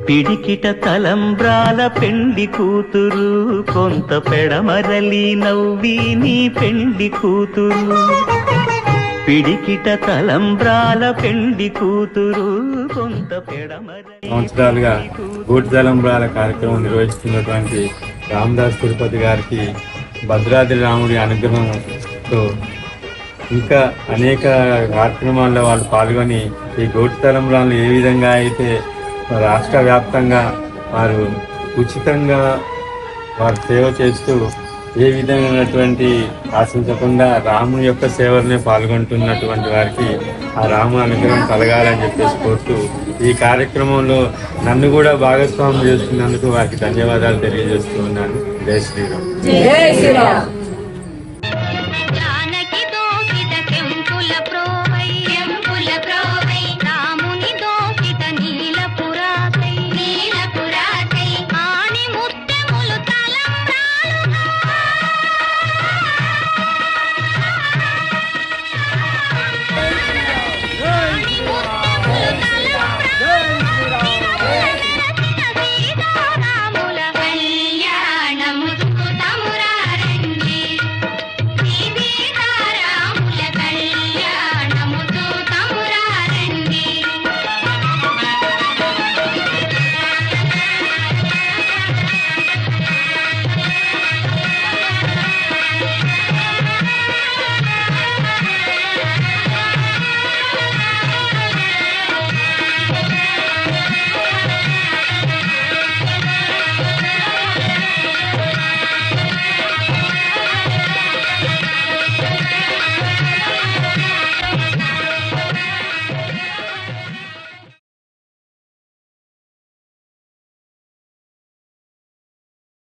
పిడికిట తలంబ్రాల పెండి కూతురు, కొంత పెడమరలి నవ్వి నీ పెండి కూతురు. పిడికిట తలంబ్రాల పెండి కూతురు, కొంత పెడమరలి. సంవత్సరాలుగా గూటి తలంబ్రాల కార్యక్రమం నిర్వహిస్తున్నటువంటి రామదాస్ తిరుపతి గారికి భద్రాద్రి రాముడి అనుగ్రహంతో ఇంకా అనేక కార్యక్రమాల్లో వాళ్ళు పాల్గొని ఈ గూటి తలంబ్రాలను ఏ విధంగా అయితే రాష్ట్ర వ్యాప్తంగా వారు ఉచితంగా వారు సేవ చేస్తూ ఏ విధమైనటువంటి ఆశించకుండా రాముని యొక్క సేవలనే పాల్గొంటున్నటువంటి వారికి ఆ రాము అనుగ్రహం కలగాలని చెప్పేసి కోరుతూ ఈ కార్యక్రమంలో నన్ను కూడా భాగస్వామ్యం చేస్తున్నందుకు వారికి ధన్యవాదాలు తెలియజేస్తూ ఉన్నాను. జై శ్రీరామ్.